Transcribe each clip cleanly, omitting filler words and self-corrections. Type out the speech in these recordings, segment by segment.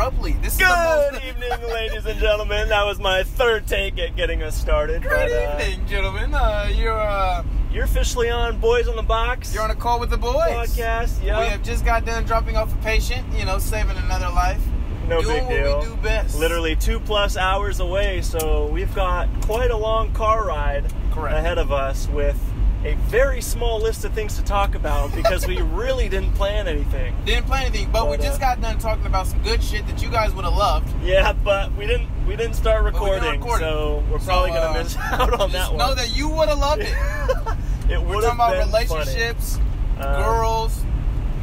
abruptly. This is Good evening, ladies and gentlemen. That was my third take at getting us started. Good evening, gentlemen. You're officially on Boyz on the Box. You're on a call with the boys. Podcast, yeah. We have just got done dropping off a patient, saving another life. No Doing big deal. what we do best. Literally 2+ hours away, so we've got quite a long car ride ahead of us with a very small list of things to talk about because we really didn't plan anything. But we just got done talking about some good shit that you guys would have loved. Yeah, but we didn't start recording, so we're probably going to miss out on that one. Know that you would have loved it. We're talking about relationships, girls,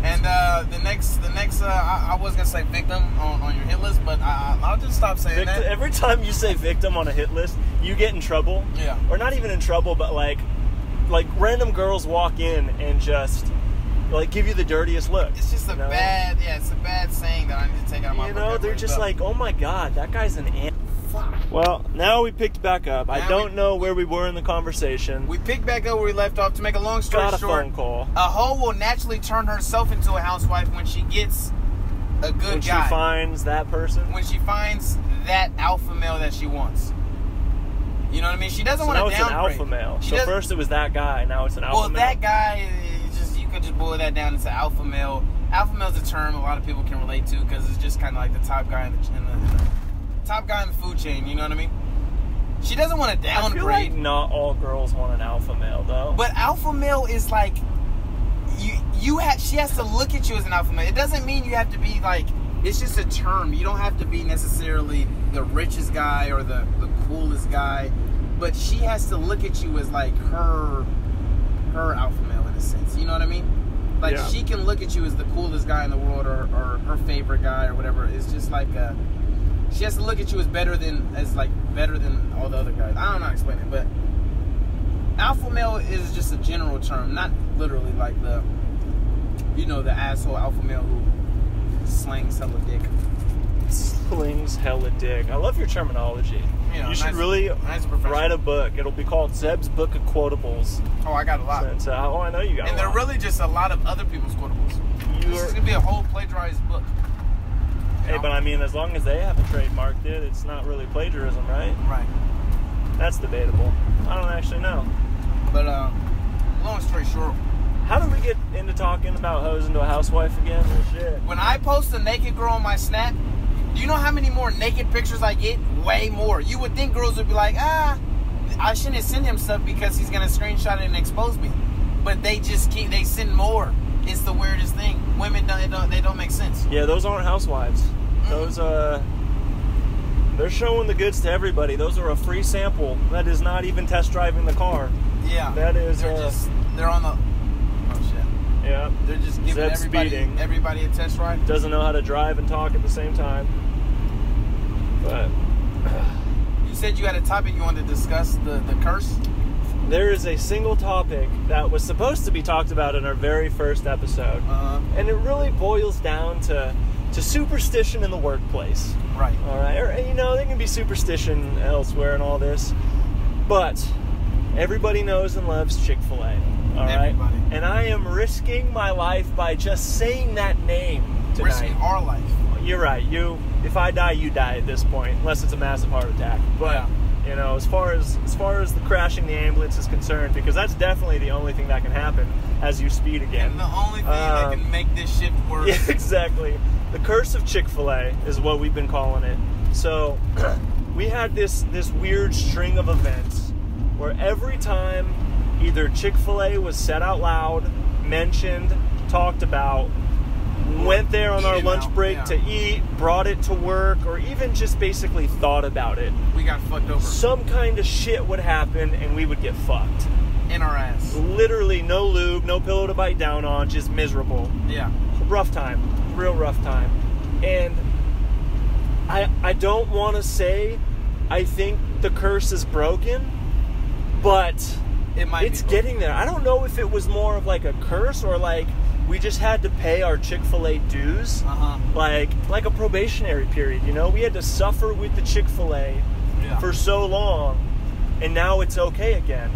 and the next I was gonna say victim on your hit list, but I'll just stop saying that. Every time you say victim on a hit list, you get in trouble. Yeah. Or not even in trouble, but like random girls walk in and just give you the dirtiest look. It's just it's a bad saying that I need to take out of my vocabulary. They're just like, oh my god, that guy's an ant. Fuck. Well, now we picked back up. I don't know where we were in the conversation. We picked back up where we left off. To make a long story short, phone call. A hoe will naturally turn herself into a housewife when she gets a good guy. When she finds that person? When she finds that alpha male that she wants. You know what I mean? She doesn't want to downgrade. Now it's an alpha male. So first it was that guy, now it's an alpha male. Well, that guy, you could just boil that down into alpha male. Alpha male is a term a lot of people can relate to because it's just kind of like the top guy in the top guy in the food chain. You know what I mean? She doesn't want to downgrade. I feel like not all girls want an alpha male, though. But alpha male is like she has to look at you as an alpha male. It doesn't mean you have to be like. It's just a term. You don't have to be necessarily the richest guy or the coolest guy, but she has to look at you as like her alpha male in a sense. You know what I mean? Like she can look at you as the coolest guy in the world or her favorite guy or whatever. It's just like she has to look at you as better than all the other guys. I don't know how to explain it, but alpha male is just a general term, not literally like the asshole alpha male who slings hella dick. Slings hella dick. I love your terminology. You should really write a book. It'll be called Zeb's Book of Quotables. Oh, I got a lot. I know you got a lot. And they're really just a lot of other people's quotables. This is going to be a whole plagiarized book. Hey, but I mean, as long as they haven't trademarked it, it's not really plagiarism, right? Right. That's debatable. I don't actually know. But, long story short. How did we get into talking about hoes into a housewife again? Oh, shit. When I post a naked girl on my Snap, do you know how many more naked pictures I get? Way more. You would think girls would be like, I shouldn't send him stuff because he's going to screenshot it and expose me. But they send more. It's the weirdest thing. Women, they don't make sense. Yeah, those aren't housewives. Mm-hmm. Those, they're showing the goods to everybody. Those are a free sample. That is not even test driving the car. Yeah. That is, they're on the... Oh, shit. Yeah. They're just giving everybody a test ride. Doesn't know how to drive and talk at the same time. But... You said you had a topic you wanted to discuss, the curse? There is a single topic that was supposed to be talked about in our very first episode. And it really boils down to superstition in the workplace. Right. All right. Or, there can be superstition elsewhere and all this. But everybody knows and loves Chick-fil-A. All right. Everybody. And I am risking my life by just saying that name tonight. Risking our life. You're right. If I die, you die at this point, unless it's a massive heart attack. But as far as the crashing the ambulance is concerned, because that's definitely the only thing that can happen as you speed again. And the only thing that can make this shit work. Yeah, exactly. The curse of Chick-fil-A is what we've been calling it. So we had this weird string of events where every time either Chick-fil-A was said out loud, mentioned, talked about, went there on our lunch break to eat, brought it to work, or even just basically thought about it, we got fucked over. Some kind of shit would happen and we would get fucked. In our ass. Literally no lube, no pillow to bite down on, just miserable. Yeah. Rough time. Real rough time. And I don't want to say I think the curse is broken, but it's getting there. I don't know if it was more of like a curse or like we just had to pay our Chick-fil-A dues, like a probationary period, We had to suffer with the Chick-fil-A for so long, and now it's okay again.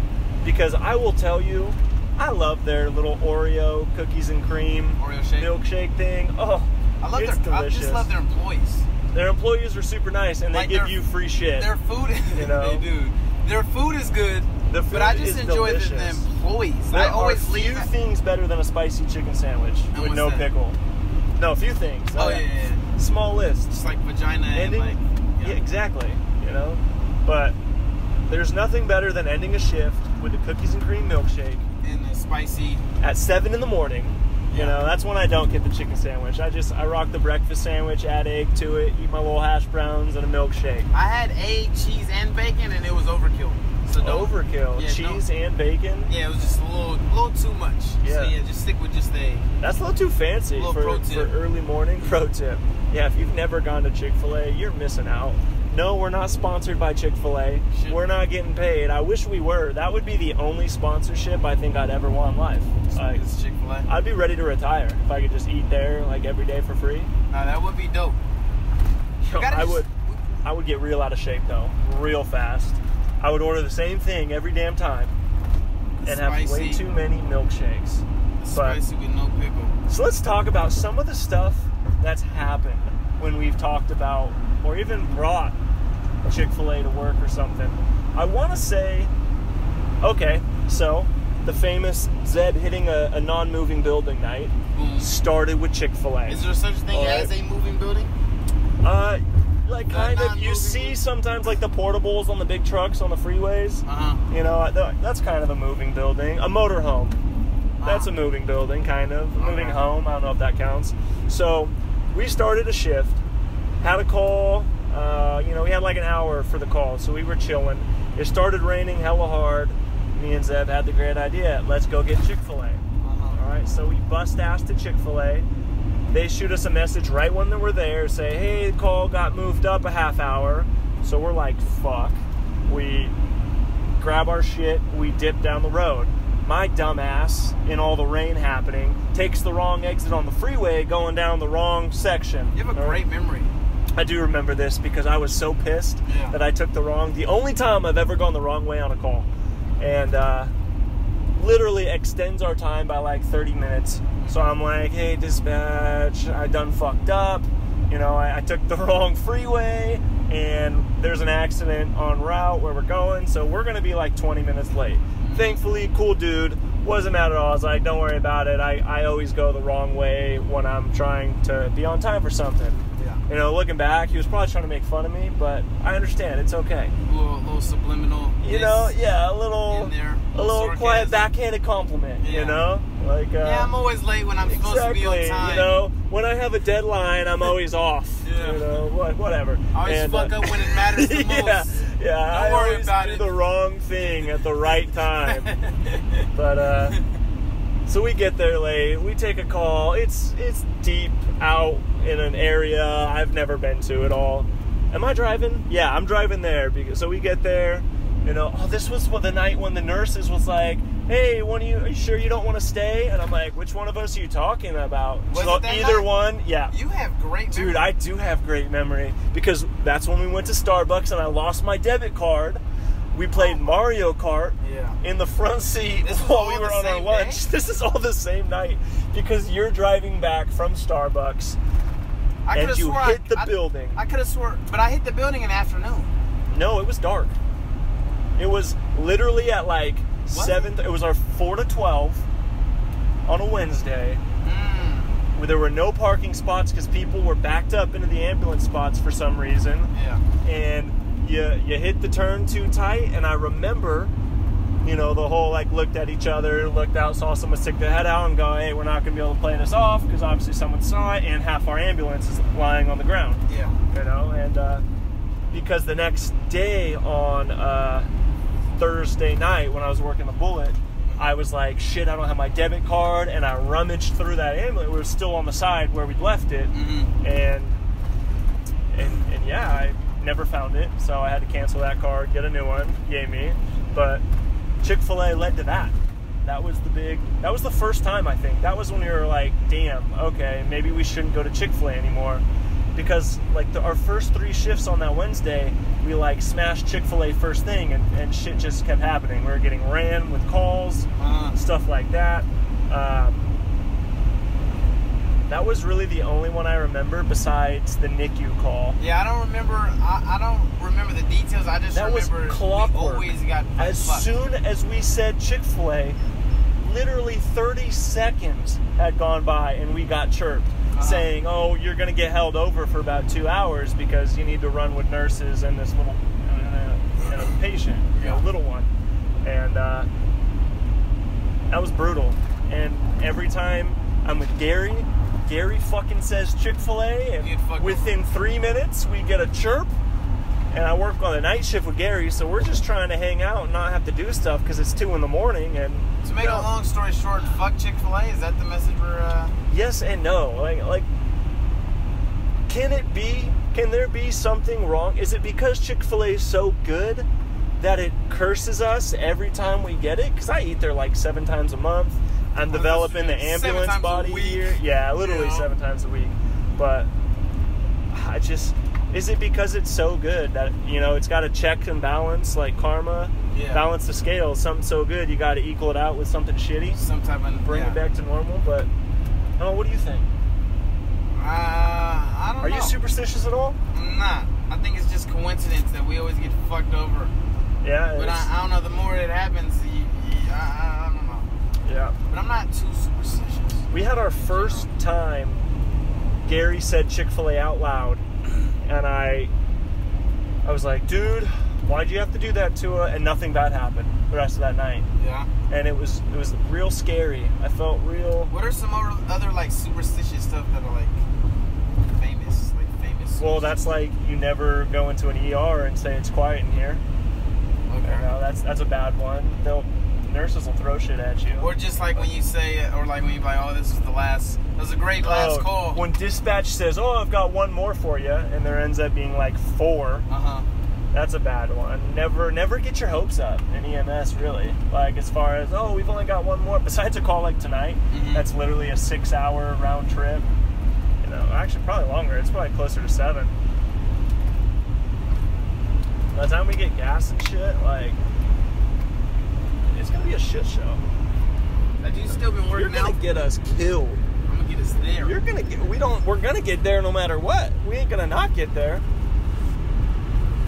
Because I will tell you, I love their little Oreo cookies and cream milkshake thing. Oh, I just love their employees. Their employees are super nice, and they give you free shit. Their food, you know, they do. Their food is good, but I just enjoy the employees. There are few things better than a spicy chicken sandwich with no pickle. No, a few things. Oh yeah. Small list. Just like vagina ending, and yeah, exactly. You know, but there's nothing better than ending a shift with a cookies and cream milkshake and a spicy at 7 in the morning. You know, that's when I don't get the chicken sandwich. I rock the breakfast sandwich, add egg to it, eat my little hash browns and a milkshake. I had egg, cheese, and bacon, and it was overkill. So overkill? Yeah, cheese and bacon? Yeah, it was just a little too much. Yeah. So yeah, just stick with just the egg. That's a little too fancy for early morning. Pro tip. Yeah, if you've never gone to Chick-fil-A, you're missing out. No, we're not sponsored by Chick-fil-A. We're not getting paid. I wish we were. That would be the only sponsorship I think I'd ever want in life. Like, it's Chick-fil-A. I'd be ready to retire if I could just eat there like every day for free. That would be dope. I would get real out of shape though, real fast. I would order the same thing every damn time and have way too many milkshakes. Spicy with no pickle. So let's talk about some of the stuff that's happened when we've talked about or even brought Chick-fil-A to work or something. I want to say, okay, so the famous Zeb hitting a non-moving building night started with Chick-fil-A. Is there such thing as a moving building? Like kind of, you see sometimes like the portables on the big trucks on the freeways. You know, that's kind of a moving building. A motorhome, that's a moving building, kind of. A moving home, I don't know if that counts. So we started a shift, had a call, you know, we had like an hour for the call, so we were chilling. It started raining hella hard. Me and Zeb had the great idea, let's go get Chick-fil-A. All right, so we bust ass to Chick-fil-A. They shoot us a message right when they were there, say, hey, the call got moved up a half hour. So we're like, fuck. We grab our shit, we dip down the road. My dumbass, in all the rain happening, takes the wrong exit on the freeway going down the wrong section. You have a great memory. I do remember this because I was so pissed that I took the only time I've ever gone the wrong way on a call. And literally extends our time by like 30 minutes. So I'm like, hey, dispatch, I done fucked up. You know, I took the wrong freeway and there's an accident en route where we're going. So we're going to be like 20 minutes late. Thankfully, cool dude, wasn't mad at all. I was like, don't worry about it. I always go the wrong way when I'm trying to be on time for something. Yeah. You know, looking back, he was probably trying to make fun of me, but I understand. It's okay. A little subliminal. You know, yeah, a little quiet backhanded compliment, you know? Like, yeah, I'm always late when I'm supposed to be on time. You know, when I have a deadline, I'm always off. You know, whatever. I always fuck up when it matters the most. Yeah, I always do the wrong thing at the right time. But, so we get there late, we take a call, it's deep out in an area I've never been to at all. Am I driving? Yeah, I'm driving there. So we get there, you know, this was the night when the nurses was like, hey, are you sure you don't want to stay? And I'm like, which one of us are you talking about? Either one, yeah. You have great memory. Dude, I do have great memory because that's when we went to Starbucks and I lost my debit card. We played Mario Kart in the front seat while we were on our lunch. This is all the same night because you're driving back from Starbucks and you hit the building. I could have sworn, but I hit the building in the afternoon. No, it was dark. It was literally at like 7. It was our 4 to 12 on a Wednesday. Where there were no parking spots because people were backed up into the ambulance spots for some reason. Yeah. And you hit the turn too tight, and I remember, you know, the whole like looked at each other, looked out, saw someone stick their head out and go, hey, we're not going to be able to play this off because obviously someone saw it and half our ambulance is lying on the ground. Yeah. You know, and because the next day on Thursday night when I was working the Bullet, I was like, shit, I don't have my debit card, and I rummaged through that ambulance. We were still on the side where we'd left it, and yeah, I never found it, so I had to cancel that card, get a new one, yay me. But Chick-fil-A led to that. That was the first time, I think. That was when we were like, damn, okay, maybe we shouldn't go to Chick-fil-A anymore. Because like our first 3 shifts on that Wednesday, we like smashed Chick-fil-A first thing, and shit just kept happening. We were getting ran with calls, stuff like that. That was really the only one I remember besides the NICU call. Yeah, I don't remember. I don't remember the details. I just remember was clockwork. we always got as fucked. Soon as we said Chick-fil-A, literally 30 seconds had gone by and we got chirped saying, "Oh, you're going to get held over for about 2 hours because you need to run with nurses and this little patient, little one." And that was brutal. And every time I'm with Gary fucking says Chick-fil-A, and within 3 minutes we get a chirp. And I work on the night shift with Gary, so we're just trying to hang out and not have to do stuff because it's 2 a.m. And to make a long story short, fuck Chick-fil-A. Is that the message we're? Yes and no. Like, can there be something wrong? Is it because Chick-fil-A is so good that it curses us every time we get it? Because I eat there like 7 times a month. I'm developing the ambulance body here. Yeah, literally 7 times a week. But is it because it's so good that, it's got to check and balance like karma, balance the scales? Something so good, you got to equal it out with something shitty. Bring it back to normal. But, what do you think? I don't know. Are you superstitious at all? I'm not. I think it's just coincidence that we always get fucked over. Yeah. But I don't know, the more it happens, I don't know. Yeah. But I'm not too superstitious. We had our first time Gary said Chick-fil-A out loud. And I was like, dude, why'd you have to do that to her? And nothing bad happened the rest of that night. Yeah. And it was real scary. I felt real. What are some other like superstitious stuff that are like famous? Well, that's like you never go into an ER and say it's quiet in here. Okay. That's a bad one. Nurses will throw shit at you. Or just like when you say, or like when you're like, oh, this is the last. That was a great last call. When dispatch says, "Oh, I've got one more for you," and there ends up being like 4. That's a bad one. Never get your hopes up in EMS, really. Like as far as, oh, we've only got one more. Besides a call like tonight, that's literally a 6-hour round trip. Actually probably longer. It's probably closer to 7. By the time we get gas and shit, like, it's gonna be a shit show. Have you still been working out? You're gonna get us killed. I'm gonna get us there. We're gonna get there no matter what. We ain't gonna not get there.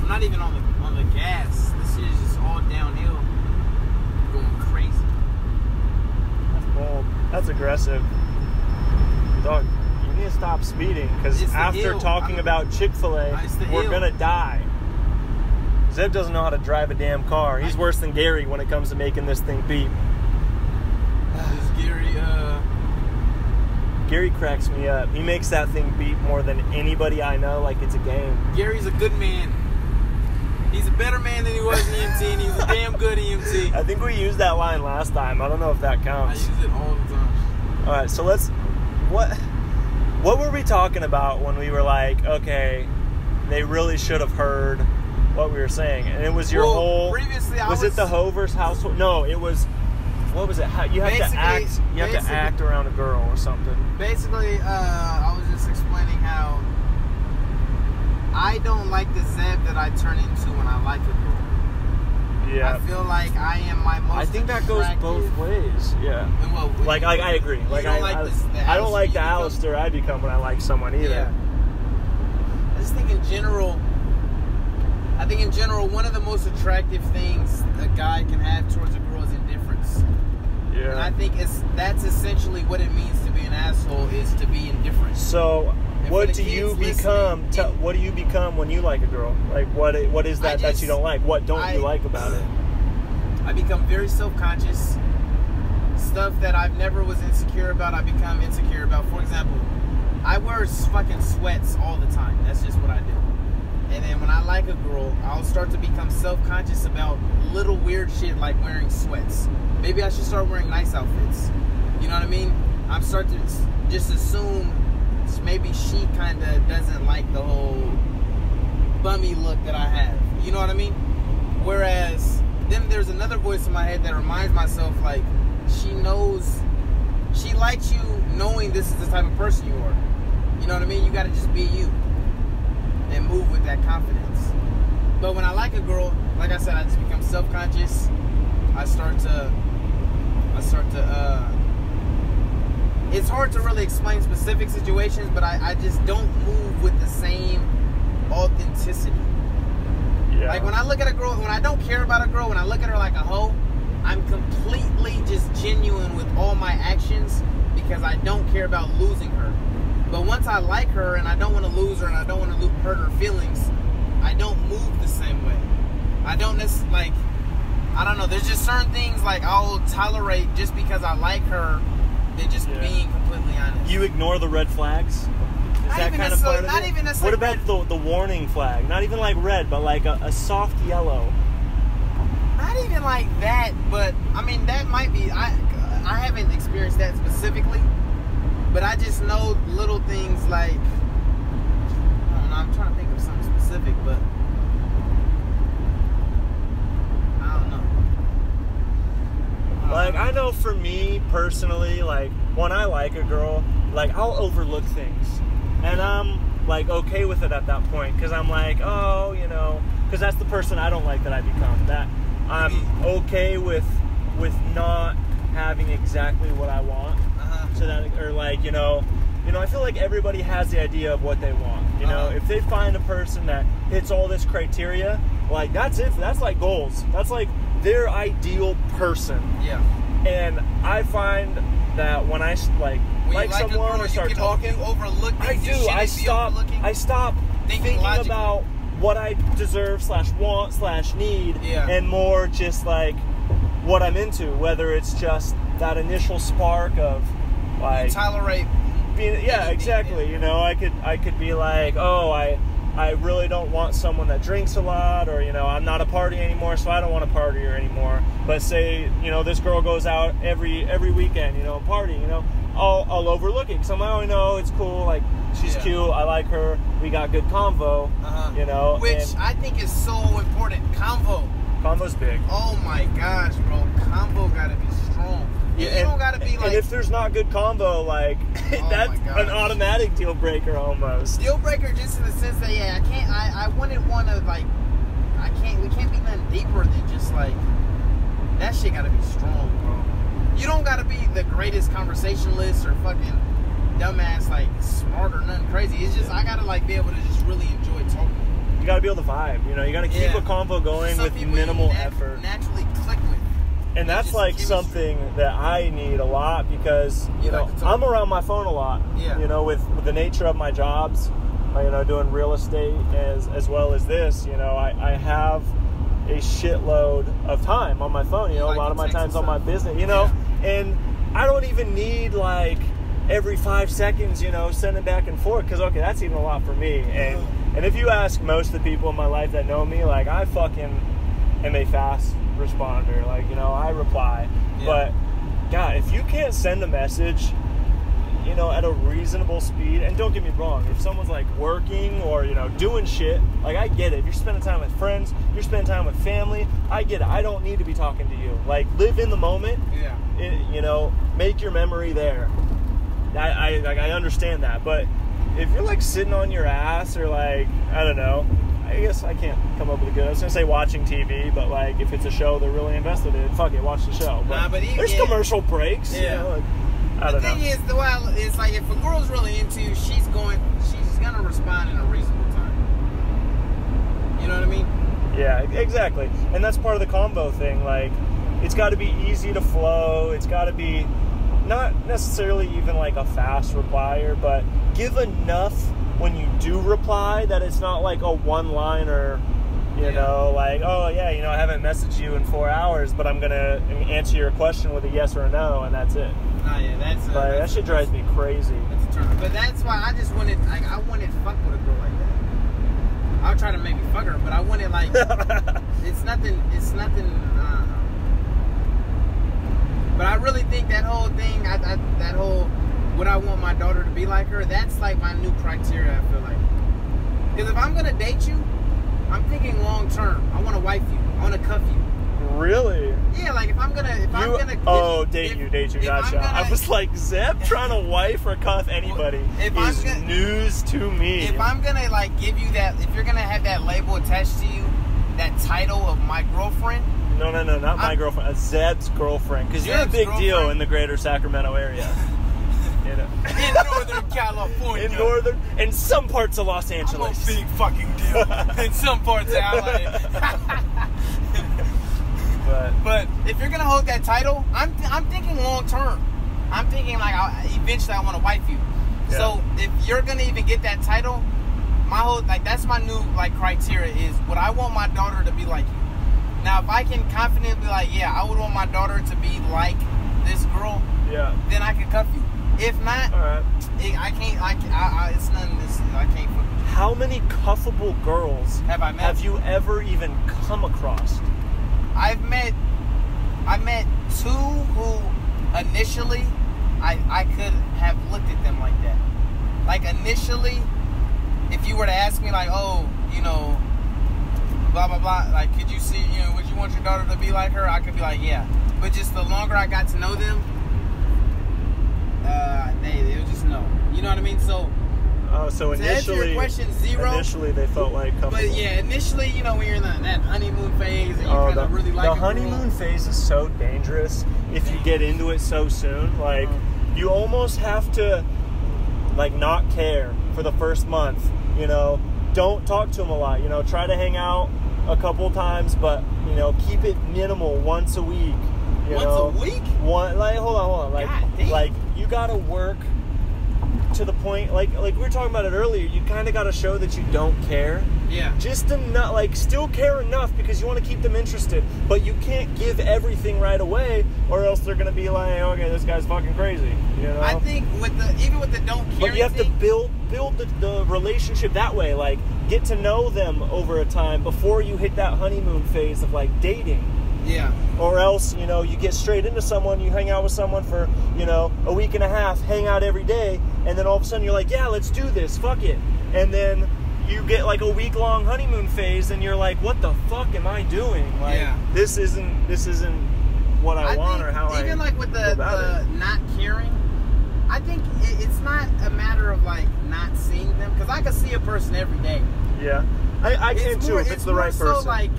I'm not even on the gas. This shit is just all downhill. Going crazy. That's bold. That's aggressive. Dog, you need to stop speeding because after talking about Chick-fil-A, we're gonna die. Zeb doesn't know how to drive a damn car. He's worse than Gary when it comes to making this thing beep. Is Gary cracks me up. He makes that thing beep more than anybody I know, like it's a game. Gary's a good man. He's a better man than he was in EMT, and he's a damn good EMT. I think we used that line last time. I don't know if that counts. I use it all the time. All right, so what were we talking about when we were like, okay, they really should have heard what we were saying? And it was your whole... Previously, was it the Hover's household? No, it was... What was it? You have to act. You have to act around a girl or something. Basically, I was just explaining how I don't like the Zeb that I turn into when I like a girl. Yeah. I feel like I am my most. I think that goes both ways. Yeah. Like I agree. Like I don't like the Alistair I become when I like someone either. Yeah. I just think in general. One of the most attractive things a guy can have towards a girl is indifference. Yeah. And I think that's essentially what it means to be an asshole, is to be indifferent. So, what do you become? What do you become when you like a girl? Like, what is that that you don't like? What don't you like about it? I become very self-conscious. Stuff that I've never was insecure about, I become insecure about. For example, I wear fucking sweats all the time. That's just what I do. And then when I like a girl, I'll start to become self-conscious about little weird shit like wearing sweats. Maybe I should start wearing nice outfits. You know what I mean? I'm starting to just assume maybe she kind of doesn't like the whole bummy look that I have. You know what I mean? Whereas then there's another voice in my head that reminds myself, like, she likes you knowing this is the type of person you are. You know what I mean? You got to just be you and move with that confidence. But when I like a girl, like I said, I just become self-conscious. I start to it's hard to really explain specific situations, but I just don't move with the same authenticity. Yeah. Like when I look at a girl, when I don't care about a girl, when I look at her like a hoe, I'm completely just genuine with all my actions because I don't care about losing her. But once I like her and I don't want to lose her and I don't want to hurt her feelings, I don't move the same way. I don't necessarily, like, I don't know, there's just certain things like I'll tolerate just because I like her than just being completely honest. You ignore the red flags? Is that kind of part of it? Not even necessarily. What about the warning flag? Not even like red, but like a soft yellow. Not even like that, but I mean that might be. I haven't experienced that specifically, but I just know little things like, I don't know, I'm trying to think of something specific, but I don't know. Like I know for me personally, like when I like a girl, like I'll overlook things, and I'm like okay with it at that point because I'm like, oh, you know, because that's the person I don't like that I become. That I'm okay with not having exactly what I want. So that, or like, you know, I feel like everybody has the idea of what they want. You know, if they find a person that hits all this criteria, like that's it. That's like goals. That's like their ideal person. Yeah. And I find that when I like someone or start talking, I do. I stop thinking about what I deserve / want / need, and more just like what I'm into. Whether it's just that initial spark of like you tolerate being, exactly. You know, I could be like, oh, I really don't want someone that drinks a lot, or, you know, I'm not a party anymore, so I don't want to party her anymore. But say, you know, this girl goes out every weekend, you know, party, you know, I'll overlook it because I'm like, oh, no, it's cool, like, she's cute, I like her, we got good convo, you know. Which I think is so important, convo. Convo's big. Oh my gosh, bro, convo gotta be strong. You don't gotta be like. And if there's not good convo, like that's an automatic deal breaker almost. Deal breaker, just in the sense that I wouldn't want to like. We can't be nothing deeper than just like that. Shit gotta be strong, bro. You don't gotta be the greatest conversationalist or fucking dumbass, like smart or nothing crazy. It's just I gotta like be able to just really enjoy talking. You gotta be able to vibe. You know, you gotta keep a convo going with minimal effort. Naturally click with. And that's like something that I need a lot because, you know, I'm around my phone a lot. Yeah. You know, with the nature of my jobs, you know, doing real estate as well as this, you know, I have a shitload of time on my phone. You know, a lot of my time's on my business, you know, and I don't even need like every 5 seconds, you know, sending back and forth because, okay, that's even a lot for me. And if you ask most of the people in my life that know me, like I fucking am a fast responder, like, you know, I reply, but God, if you can't send a message, you know, at a reasonable speed, and don't get me wrong, if someone's like working or, you know, doing shit, like I get it. If you're spending time with friends, you're spending time with family, I get it. I don't need to be talking to you. Like, live in the moment. You know, make your memory there. I understand that, but if you're like sitting on your ass or like, I don't know, I guess I can't come up with a good. I was gonna say watching TV, but like if it's a show they're really invested in, fuck it, watch the show. But there's commercial breaks. You know, like, I don't know. The thing is, it's like if a girl's really into you, she's gonna respond in a reasonable time. You know what I mean? Yeah, exactly. And that's part of the combo thing. Like, it's got to be easy to flow. It's got to be not necessarily even like a fast replier, but give enough when you do reply that it's not like a one-liner, you know, like, oh yeah, you know, I haven't messaged you in 4 hours, but I'm gonna answer your question with a yes or a no, and that's it. That shit drives me crazy. That's a turn. But that's why I just wanted, like, I wanted to fuck with a girl like that. I'll try to maybe fuck her, but I wanted like, it's nothing. But I really think that whole thing, that whole, would I want my daughter to be like her? That's like my new criteria, I feel like. Because if I'm going to date you, I'm thinking long term. I want to wife you. I want to cuff you. Really? Yeah, like if I'm going to... date you, gotcha. I was like, Zeb trying to wife or cuff anybody is news to me. If I'm going to like give you that, if you're going to have that label attached to you, that title of my girlfriend... No, not my girlfriend. Zeb's girlfriend. Because you're a big deal in the greater Sacramento area. In Northern California. In some parts of Los Angeles. I'm a big fucking deal. In some parts of LA. But if you're gonna hold that title, I'm thinking long term. I'm thinking like eventually I want to wife you. Yeah. So if you're gonna even get that title, my whole that's my new criteria is would I want my daughter to be like you? Now if I can confidently be like, yeah, I would want my daughter to be like this girl. Yeah. Then I can cuff you. If not, all right. I can't. It's nothing. I can't. How many cuffable girls have you ever even come across? I met 2 who initially I could have looked at them like that. Like initially, if you were to ask me like, oh, blah blah blah, like could you see, would you want your daughter to be like her? I could be like, yeah. But just the longer I got to know them, they would just know. You know what I mean? So. So initially, to answer your question, 0. Initially, they felt like comfortable. But yeah, initially, when you're in that honeymoon phase and you're kind of really like the honeymoon phase is so dangerous if you get into it so soon. Like, you almost have to not care for the first month. Don't talk to them a lot. Try to hang out a couple times, but keep it minimal once a week. Once a week? Hold on. You gotta work to the point, like we were talking about it earlier, you kind of got to show that you don't care. Yeah. Just enough, still care enough because you want to keep them interested, but you can't give everything right away, or else they're going to be like, okay, this guy's fucking crazy. I think even with the don't care, but you have to build the relationship that way, get to know them over a time before you hit that honeymoon phase of dating. Yeah. Or else, you get straight into someone, you hang out with someone for, a week and a half, hang out every day, and then all of a sudden you're like, yeah, let's do this, fuck it. And then you get a week-long honeymoon phase, and you're like, what the fuck am I doing? This isn't what I want or how even with the not caring, I think it's not a matter of not seeing them, because I can see a person every day. Yeah. I can too if it's the right person.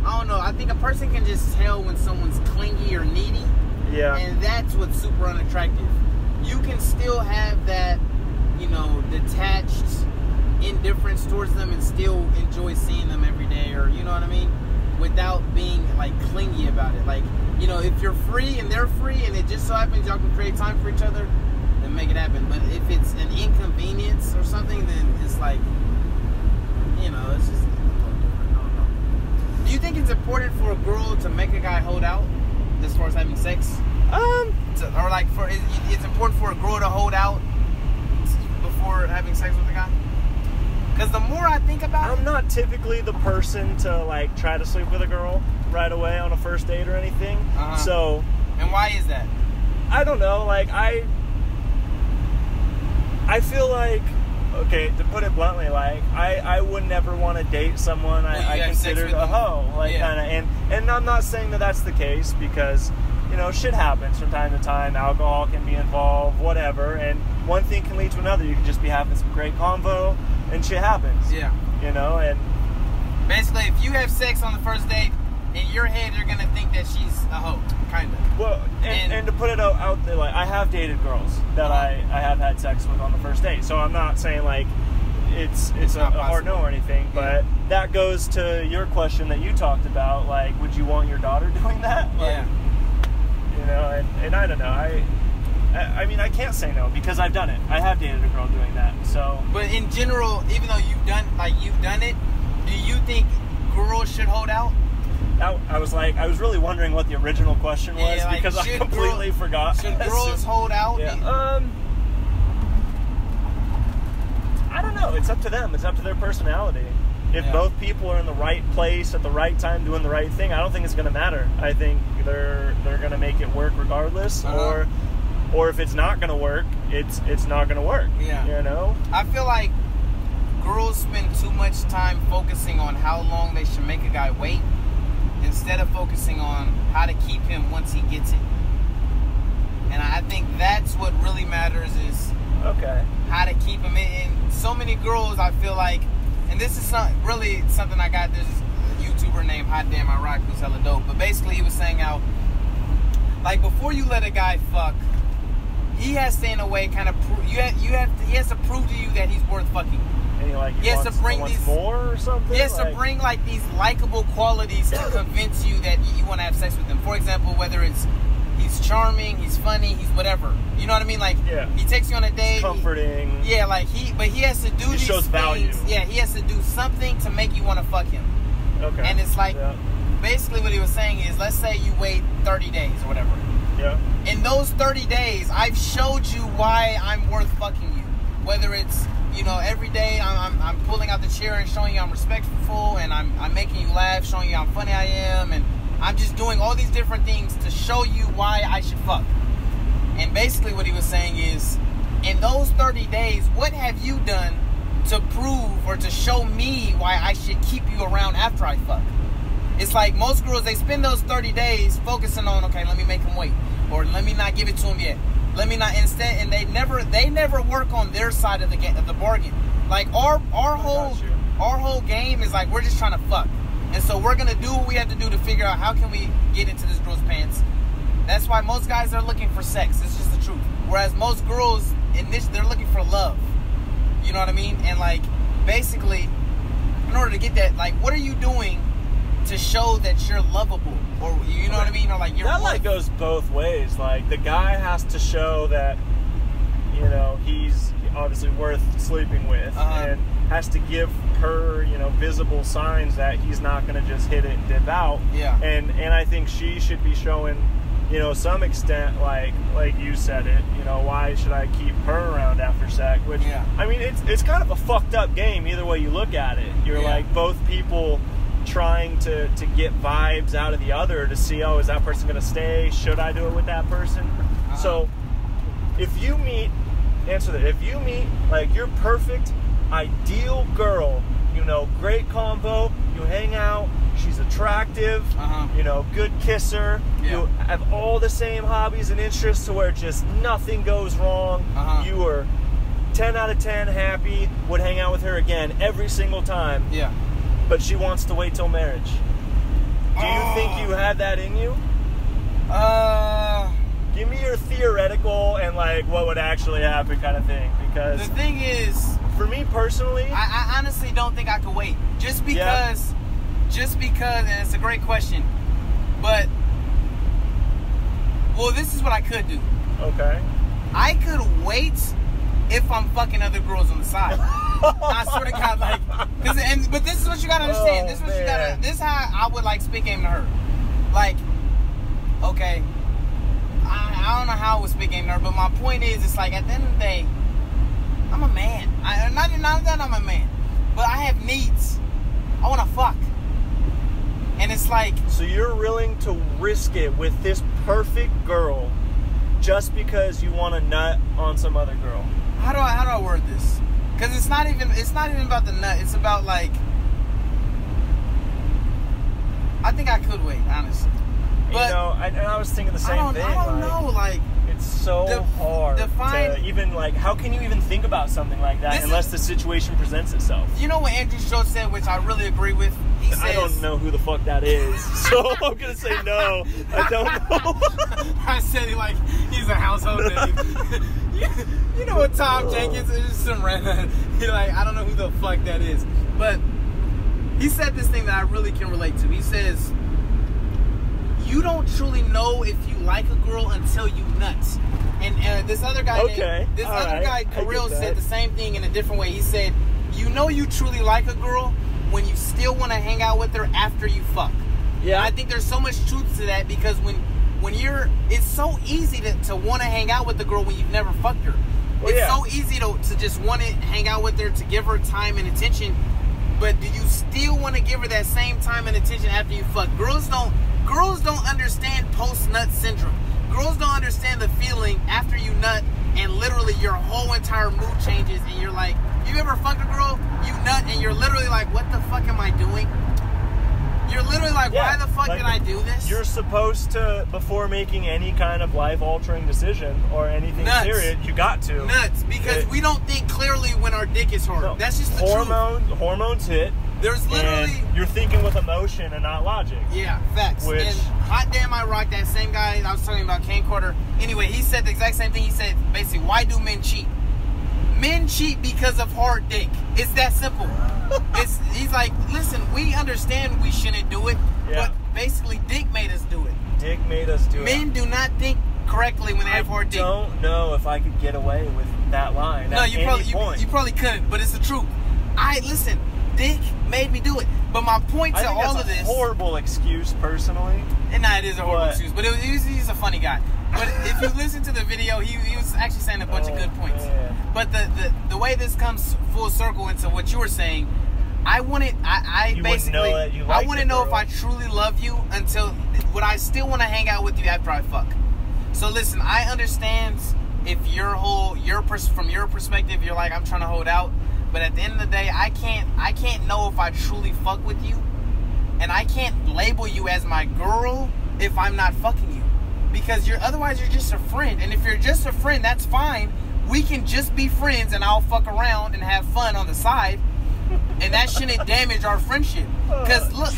I don't know. I think a person can just tell when someone's clingy or needy. Yeah. And that's what's super unattractive. You can still have that, detached indifference towards them and still enjoy seeing them every day, or, you know what I mean? Without being, clingy about it. If you're free and they're free and it just so happens y'all can create time for each other, then make it happen. But if it's an inconvenience or something, then it's it's just... Do you think it's important for a girl to make a guy hold out as far as having sex? It's important for a girl to hold out before having sex with a guy? Because the more I think about I'm not typically the person to try to sleep with a girl right away on a first date or anything. So. And why is that? I don't know. I feel like. Okay, to put it bluntly, I would never want to date someone I considered a hoe, and I'm not saying that that's the case, because, shit happens from time to time, alcohol can be involved, whatever, and one thing can lead to another. You can just be having some great convo, and shit happens. Yeah. And... Basically, if you have sex on the first date, in your head, you're going to think that she's a hoe, kind of. Well, and to put it out there, I have dated girls that I have had sex with on the first date. So I'm not saying, it's a hard no or anything. But that goes to your question that you talked about. Would you want your daughter doing that? Yeah. And I don't know. I mean, I can't say no because I've done it. I have dated a girl doing that. So. But in general, even though you've done it, do you think girls should hold out? I was really wondering what the original question was, because I completely forgot. Should girls hold out? Yeah. I don't know. It's up to them. It's up to their personality. If both people are in the right place at the right time doing the right thing, I don't think it's going to matter. I think they're going to make it work regardless, or if it's not going to work, it's not going to work. Yeah. I feel like girls spend too much time focusing on how long they should make a guy wait, instead of focusing on how to keep him once he gets it. And I think that's what really matters, is how to keep him in. And so many girls, I feel like, and this is really something I got, there's a YouTuber named Hot Damn I Rock who's hella dope, but basically he was saying how, before you let a guy fuck, he has to, in a way, kind of he has to prove to you that he's worth fucking. And he has to bring these more or something. He has to bring like these likable qualities to convince you that you want to have sex with him. For example, whether it's he's charming, he's funny, he's whatever. You know what I mean? Like he takes you on a date. It's comforting. He has to do these shows things. Value. Yeah, he has to do something to make you want to fuck him. Okay. And it's like basically what he was saying is, let's say you wait 30 days or whatever. Yeah. In those 30 days, I've showed you why I'm worth fucking you. Whether it's, you know, every day I'm pulling out the chair and showing you I'm respectful, and I'm making you laugh, showing you how funny I am, and I'm just doing all these different things to show you why I should fuck. And basically what he was saying is, in those 30 days, what have you done to prove or to show me why I should keep you around after I fuck? It's like most girls, they spend those 30 days focusing on, okay, let me make him wait, or let me not give it to him yet. Let me not instead, and they never work on their side of the bargain. Like our whole game is like, we're just trying to fuck, and so we're gonna do what we have to do to figure out how can we get into this girl's pants. That's why most guys are looking for sex. It's just the truth. Whereas most girls they're looking for love. You know what I mean? And like basically, in order to get that, like, what are you doing to show that you're lovable, or you know what I mean, or like you're that like goes both ways. Like the guy has to show that, you know, he's obviously worth sleeping with, and has to give her, you know, visible signs that he's not going to just hit it and dip out. Yeah. And I think she should be showing, you know, some extent, like you said it, you know, why should I keep her around after sex? Which I mean, it's kind of a fucked up game either way you look at it. You're like both people trying to get vibes out of the other to see, oh, is that person going to stay? Should I do it with that person? So if you meet like your perfect ideal girl, you know, great combo, you hang out, she's attractive, you know, good kisser, you have all the same hobbies and interests to where just nothing goes wrong, you are 10 out of 10 happy, would hang out with her again every single time. Yeah. But she wants to wait till marriage. Do you think you have that in you? Give me your theoretical and like what would actually happen kind of thing. Because the thing is, for me personally, I honestly don't think I could wait. Just because, and it's a great question. But, well, this is what I could do. Okay. I could wait if I'm fucking other girls on the side. I swear to God, like, but this is what you gotta understand. This is how I would like spit game to her. Like, okay, I don't know how I would spit game to her, but my point is, it's like at the end of the day, I'm a man. Not that I'm a man, but I have needs. I want to fuck, and it's like. So you're willing to risk it with this perfect girl, just because you want to nut on some other girl? How do I word this? Because it's not even about the nut. It's about like, I think I could wait, honestly. But you know, I was thinking the same thing. I don't know, like it's so hard to even like. How can you even think about something like that unless the situation presents itself? You know what Andrew Schultz said, which I really agree with. He says, I don't know who the fuck that is, so I'm gonna say no. I don't know. I said he's a household name. You know what Tom Jenkins is? Just some random. He's like, I don't know who the fuck that is. But he said this thing that I really can relate to. He says, you don't truly know if you like a girl until you nut. And this other guy, Kirill, said the same thing in a different way. He said, you know you truly like a girl when you still want to hang out with her after you fuck. Yeah. And I think there's so much truth to that, because when it's so easy to want to hang out with the girl when you've never fucked her. It's so easy to just want to hang out with her, to give her time and attention, but do you still want to give her that same time and attention after you fuck? Girls don't understand post-nut syndrome. Girls don't understand the feeling after you nut and literally your whole entire mood changes, and you're like, you ever fucked a girl, you nut, and you're literally like, what the fuck am I doing? You're literally like, why the fuck did I do this? You're supposed to, before making any kind of life-altering decision or anything serious, you got to. Because we don't think clearly when our dick is hard. No. That's just the truth. Hormones hit, There's literally... And you're thinking with emotion and not logic. Yeah, facts. Which... And hot damn, I rock that same guy I was talking about, Kane Carter. Anyway, he said the exact same thing. He said, basically, why do men cheat? Men cheat because of hard dick. It's that simple. He's like, listen, we understand we shouldn't do it, but basically dick made us do it. Dick made us do it. Men do not think correctly when they have hard dick. I don't know if I could get away with that line. No, you probably couldn't, but it's the truth. Listen, dick made me do it. But my point to all of this... It's a horrible excuse, personally. And it is a horrible excuse. But he's a funny guy. But if you listen to the video, he was actually saying a bunch of good points. Man. But the way this comes full circle into what you were saying, I want to know if I truly love you until... Would I still want to hang out with you after I fuck? So listen, I understand if from your perspective, you're like, I'm trying to hold out. But at the end of the day, I can't know if I truly fuck with you. And I can't label you as my girl if I'm not fucking you. Because otherwise you're just a friend. And if you're just a friend, that's fine. We can just be friends and I'll fuck around and have fun on the side. And that shouldn't damage our friendship. Because look,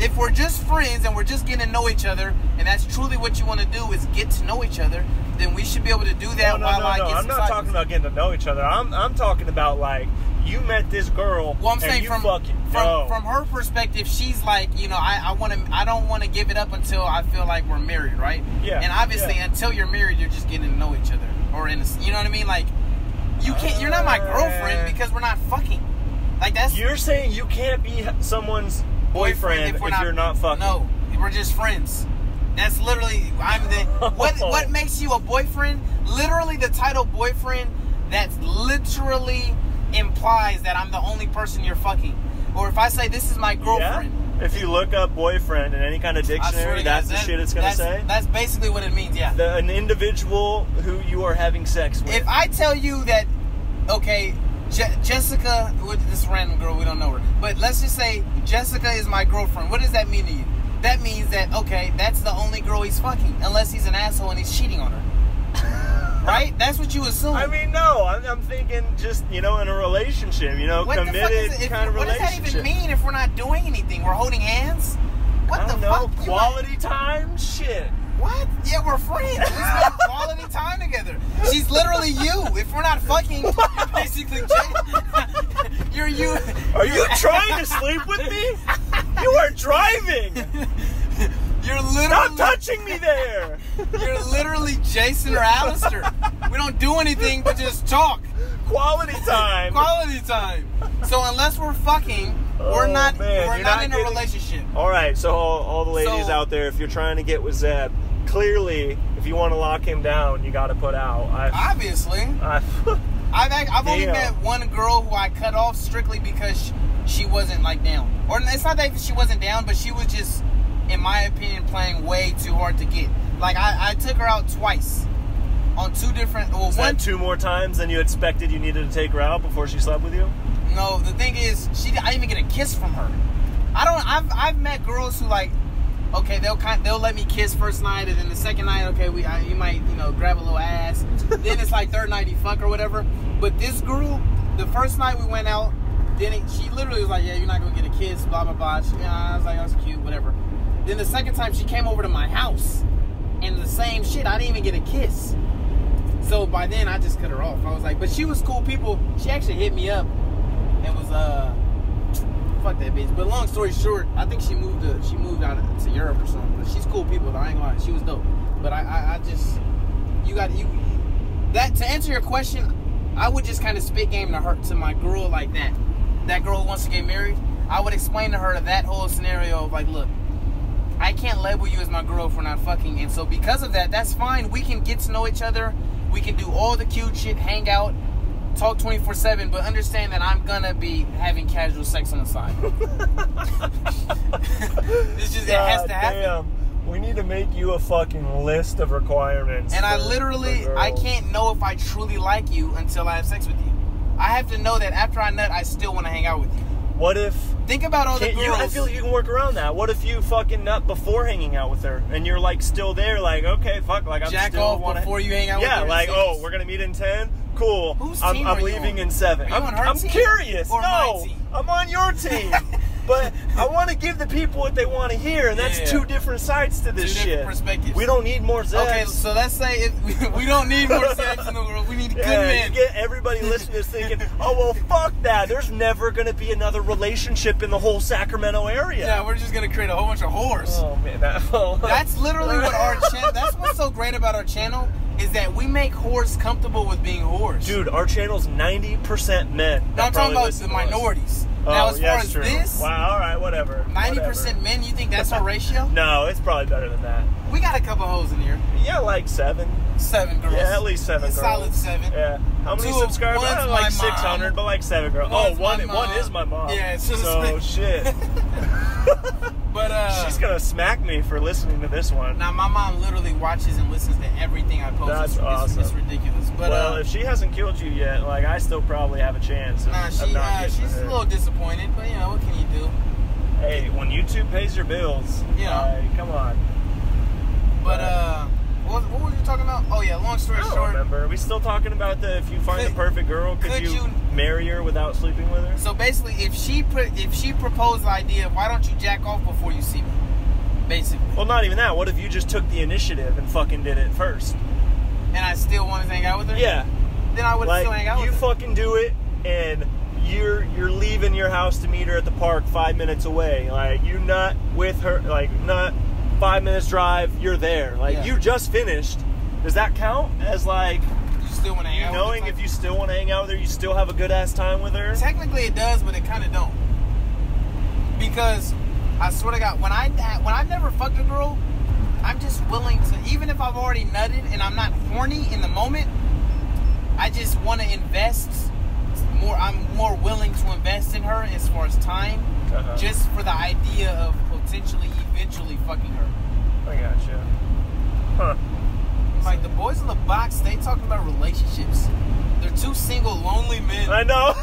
if we're just friends and we're just getting to know each other, and that's truly what you want to do is get to know each other, then we should be able to do that while I get I'm not talking about getting to know each other. I'm talking about like, you met this girl. Well, I'm saying from her perspective, she's like, I don't want to give it up until I feel like we're married, right? Yeah. And obviously, until you're married, you're just getting to know each other, or you know what I mean? Like, you can't. You're not my girlfriend because we're not fucking. Like that's. You're saying you can't be someone's boyfriend if you're not fucking. No, we're just friends. That's literally what makes you a boyfriend. Literally, the title boyfriend. That's literally implies that I'm the only person you're fucking. Or if I say this is my girlfriend. Yeah. If you look up boyfriend in any kind of dictionary, that's the shit it's gonna say. That's basically what it means. Yeah. An individual who you are having sex with. If I tell you that, okay. Jessica, this random girl, we don't know her. But let's just say Jessica is my girlfriend. What does that mean to you? That means that, okay, that's the only girl he's fucking. Unless he's an asshole and he's cheating on her. Right? That's what you assume. I mean, no. I'm thinking just, in a relationship, committed kind of relationship. What does that even mean if we're not doing anything? We're holding hands? What the fuck? Quality time? Shit. What? Yeah, we're friends. We spend quality time together. She's literally you. If we're not fucking, you're basically you're you. Are you trying to sleep with me? You are driving. You're literally... Stop touching me there. You're literally Jason or Alistair. We don't do anything but just talk. Quality time. Quality time. So unless we're fucking... We're not in a relationship. All right, so all the ladies out there, if you're trying to get with Zeb, clearly, if you want to lock him down, you got to put out. Obviously. I've only met one girl who I cut off strictly because she wasn't like down. Or it's not that she wasn't down, but she was just, in my opinion, playing way too hard to get. Like I took her out twice on two different. Well, that two more times than you expected you needed to take her out before she slept with you? No, the thing is, I didn't even get a kiss from her. I've met girls who like, okay, they'll let me kiss first night, and then the second night, okay, you might grab a little ass. Then it's like third night you fuck or whatever. But this girl, the first night we went out, then she literally was like, yeah, you're not gonna get a kiss, blah blah blah. I was like, that's cute, whatever. Then the second time she came over to my house, and the same shit, I didn't even get a kiss. So by then I just cut her off. I was like, but she was cool people. She actually hit me up. It was fuck that bitch. But long story short, I think she moved out to Europe or something. But she's cool people. Though. I ain't gonna lie, she was dope. But I just to answer your question, I would just kind of spit game to my girl like that. That girl who wants to get married. I would explain to her that whole scenario of like, look, I can't label you as my girl if we're not fucking, and so because of that, that's fine. We can get to know each other. We can do all the cute shit, hang out. Talk 24/7, but understand that I'm gonna be having casual sex on the side. It has to happen. Damn. We need to make you a fucking list of requirements. And I can't know if I truly like you until I have sex with you. I have to know that after I nut, I still want to hang out with you. What if... Think about all the girls... I feel like you can work around that. What if you fucking nut before hanging out with her? And you're, like, still there, like, okay, fuck, like, I'm Jack still... off before you hang out with her? Yeah, like, oh, we're gonna meet in 10? Cool. Whose team I'm leaving in 7. Are you on her I'm team? curious. Or no, my team? I'm on your team. But I want to give the people what they want to hear, and that's two different sides to this shit. Two different perspectives. We don't need more Zebs. Okay, so let's say we don't need more Zebs in the world. We need good men. You get everybody listening to this thinking, oh, well, fuck that. There's never going to be another relationship in the whole Sacramento area. Yeah, we're just going to create a whole bunch of whores. Oh, man. That's literally what our channel... That's what's so great about our channel, is that we make whores comfortable with being whores. Dude, our channel's 90% men. No, I'm talking about the minorities. Now, as far as this... Wow, all right, whatever. 90% men, you think that's our ratio? No, it's probably better than that. We got a couple hoes in here. Yeah, like 7. 7 girls. Yeah, at least 7 girls. Solid 7. Yeah. How many subscribers? I don't know, like 600, but like 7 girls. One is my mom. Yeah, it's just... So, shit. But, she's gonna smack me for listening to this one. Now, my mom literally watches and listens to everything I post. That's awesome. It's ridiculous. But, well, if she hasn't killed you yet, like, I still probably have a chance. She's a little disappointed, but, you know, what can you do? Hey, when YouTube pays your bills, come on. But, what were you talking about? Oh, yeah, long story short. I don't remember. Are we still talking about if you find the perfect girl, could you marry her without sleeping with her? So basically, if she proposed the idea of, why don't you jack off before you see me? Basically. Well, not even that. What if you just took the initiative and fucking did it first? And I still wanted to hang out with her? Yeah. Then I would still hang out with her. You fucking do it, and you're leaving your house to meet her at the park 5 minutes away. Like, you're not with her, like, not 5 minutes drive, you're there. Like, you just finished. Does that count as, like, you still want to hang out with her? Knowing if you still want to hang out with her, you still have a good ass time with her? Technically it does, but it kind of don't. Because I swear to God, when I've never fucked a girl, I'm just willing to, even if I've already nutted and I'm not horny in the moment, I just want to invest more. I'm more willing to invest in her as far as time, just for the idea of potentially eventually fucking her. I gotcha. Huh. Like, the boys on the box, they talking about relationships. They're two single, lonely men. I know.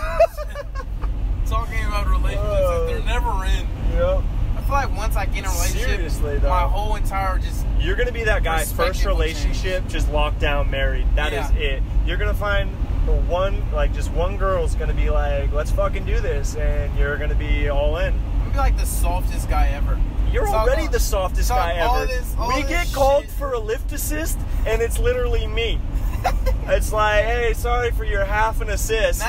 Talking about relationships that they're never in. Yep. I feel like once I get in a relationship, seriously, though, my whole entire you're gonna be that guy. First relationship, just locked down, married. That is it. You're gonna find just one girl's gonna be like, let's fucking do this, and you're gonna be all in. I'm gonna be like the softest guy ever. You're already the softest guy ever. We get called shit for a lift assist, and it's literally me. It's like, hey, sorry for your half an assist.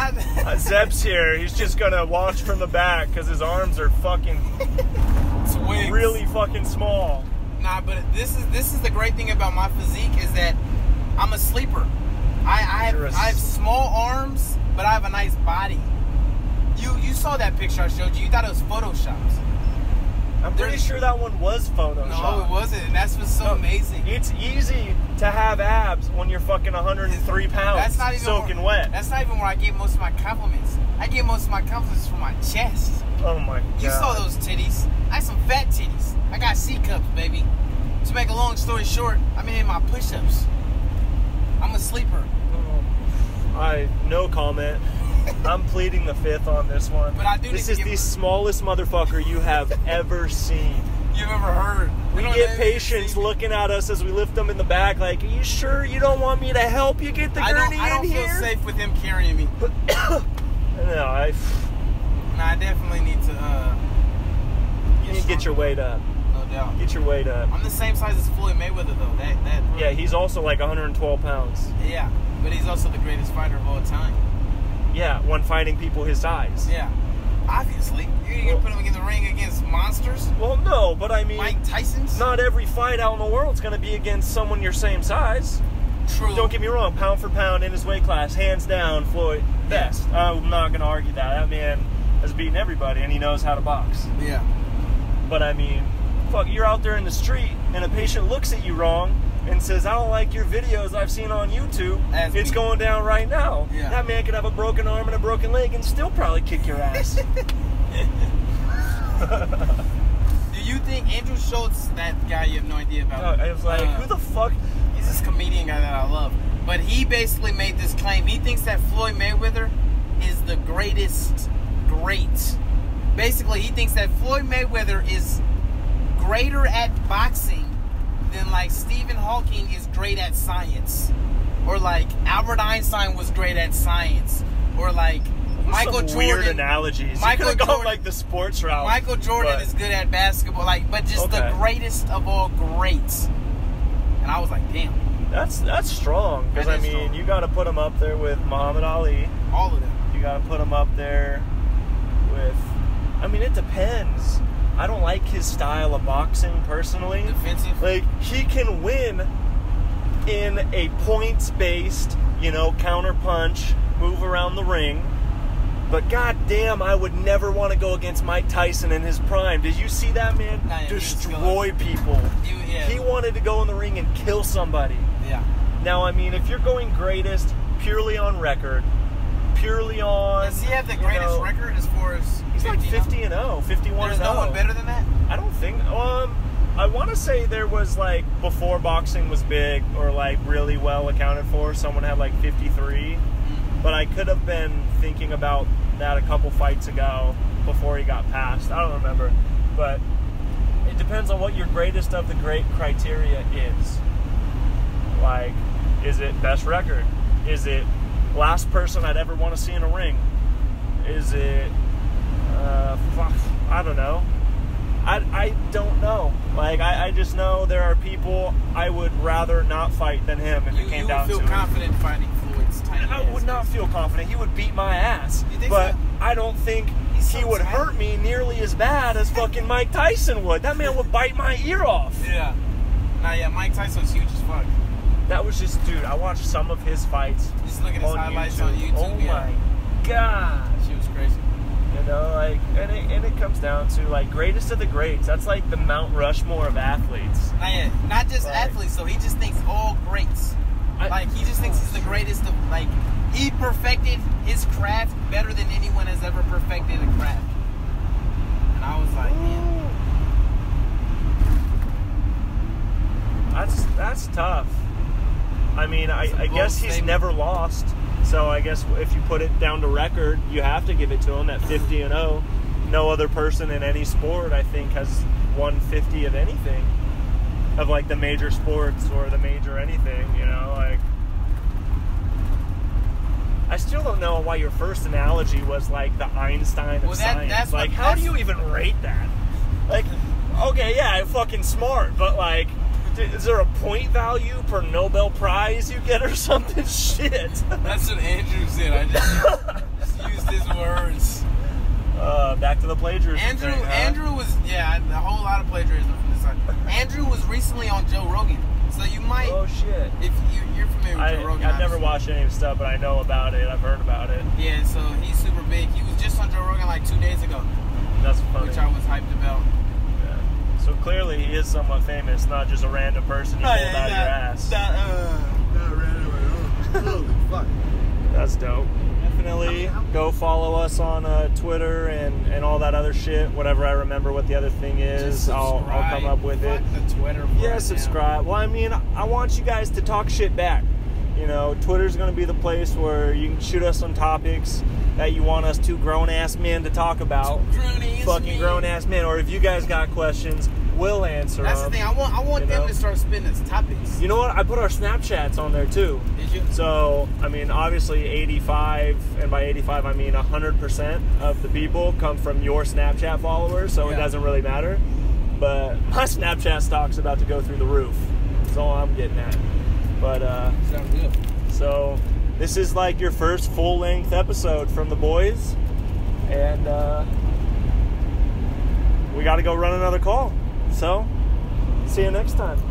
Zeb's here. He's just gonna watch from the back because his arms are fucking really fucking small. Nah, but this is the great thing about my physique, is that I'm a sleeper. I have small arms, but I have a nice body. You saw that picture I showed you. You thought it was photoshopped. I'm pretty sure that one was photoshopped. No, it wasn't, and that's what's so amazing. It's easy to have abs when you're fucking 103 pounds, that's not even soaking wet. That's not even where I get most of my compliments. I get most of my compliments from my chest. Oh my God. You saw those titties. I have some fat titties. I got C cups, baby. To make a long story short, I'm in my push-ups. I'm a sleeper. No comment. I'm pleading the fifth on this one. But I do. This is the smallest motherfucker you have ever seen. You've ever heard. We get patients looking at us as we lift them in the back, like, are you sure you don't want me to help you get the gurney in here? I don't feel safe with him carrying me. No, I definitely need to. You need to get your weight up. No doubt. Get your weight up. I'm the same size as Floyd Mayweather, though. Yeah, he's also like 112 pounds. Yeah, but he's also the greatest fighter of all time. Yeah, when fighting people his size. Yeah, obviously. You're gonna put him in the ring against monsters? Well, no, but I mean, Mike Tyson's? Not every fight out in the world is gonna be against someone your same size. True. Don't get me wrong, pound for pound in his weight class, hands down, Floyd, best. I'm not gonna argue that. That man has beaten everybody, and he knows how to box. Yeah. But I mean, fuck, you're out there in the street, and a patient looks at you wrong and says, I don't like your videos I've seen on YouTube. It's going down right now. Yeah. That man could have a broken arm and a broken leg and still probably kick your ass. Do you think Andrew Schultz, that guy you have no idea about? No, I was like, who the fuck? He's this comedian guy that I love. But he basically made this claim. He thinks that Floyd Mayweather is the greatest great. Basically, he thinks that Floyd Mayweather is greater at boxing than, like, Stephen Hawking is great at science, or like Albert Einstein was great at science, or like Weird analogies. You could have gone like the sports route. Michael Jordan is good at basketball, but just the greatest of all greats. And I was like, damn. That's strong. Because, I mean, you got to put him up there with Muhammad Ali. All of them. You got to put him up there with... I mean, it depends. I don't like his style of boxing, personally. Defensive? Like, he can win in a points-based, counter-punch, move around the ring. But goddamn, I would never want to go against Mike Tyson in his prime. Did you see that man destroy people? He wanted to go in the ring and kill somebody. Yeah. Now, I mean, if you're going greatest purely on record, purely on... Does he have the greatest record as far as... He's like 50-0, 51-0. There's no one better than that? I don't think... I want to say there was, before boxing was big or, really well accounted for, someone had, 53. But I could have been thinking about that a couple fights ago before he got passed. I don't remember. But it depends on what your greatest of the great criteria is. Is it best record? Is it last person I'd ever want to see in a ring? Is it, I don't know. I don't know. I just know there are people I would rather not fight than him if it came down to it. You would feel confident fighting Floyd's tiny ass. I would not feel confident. He would beat my ass. You think but so? I don't think he would hurt me nearly as bad as fucking Mike Tyson would. That man would bite my ear off. Yeah. Mike Tyson's huge as fuck. That was just, dude, I watched some of his fights. Just look at his highlights on YouTube. Oh my god. She was crazy. And it comes down to, greatest of the greats. That's the Mount Rushmore of athletes. Not just athletes, though. He just thinks all greats. He just thinks he's the greatest of, he perfected his craft better than anyone has ever perfected a craft. And I was like, man. That's tough. I mean, I guess he's never lost. So I guess if you put it down to record, you have to give it to him at 50-0. No other person in any sport, I think, has won 50 of anything. Of the major sports or the major anything, I still don't know why your first analogy was the Einstein of science. How do you even rate that? Okay, yeah, fucking smart, but is there a point value per Nobel Prize you get or something? Shit. That's what Andrew said. I just used his words. Back to the plagiarism. Andrew was, a whole lot of plagiarism from this side. Andrew was recently on Joe Rogan, so you might. Oh shit! If you're familiar with Joe Rogan, I've never watched any of his stuff, but I know about it. I've heard about it. Yeah, so he's super big. He was just on Joe Rogan 2 days ago. That's funny. Which I was hyped about. So clearly he is somewhat famous, not just a random person you pulled out of your ass. Not random. Holy fuck. That's dope. Definitely go follow us on Twitter and all that other shit. Whatever I remember what the other thing is, I'll come up with it. The Twitter. Yeah, subscribe. Well, I mean, I want you guys to talk shit back. Twitter's going to be the place where you can shoot us on topics that you want us two grown-ass men to talk about. Fucking grown-ass men. Or if you guys got questions, we'll answer them. That's the thing. I want them to start spitting us topics. You know what? I put our Snapchats on there, too. Did you? So, I mean, obviously 85, and by 85 I mean 100% of the people come from your Snapchat followers, so it doesn't really matter. But my Snapchat stock's about to go through the roof. That's all I'm getting at. But, sounds good. So, this is your first full-length episode from the Boyz. And, we got to go run another call. So, see you next time.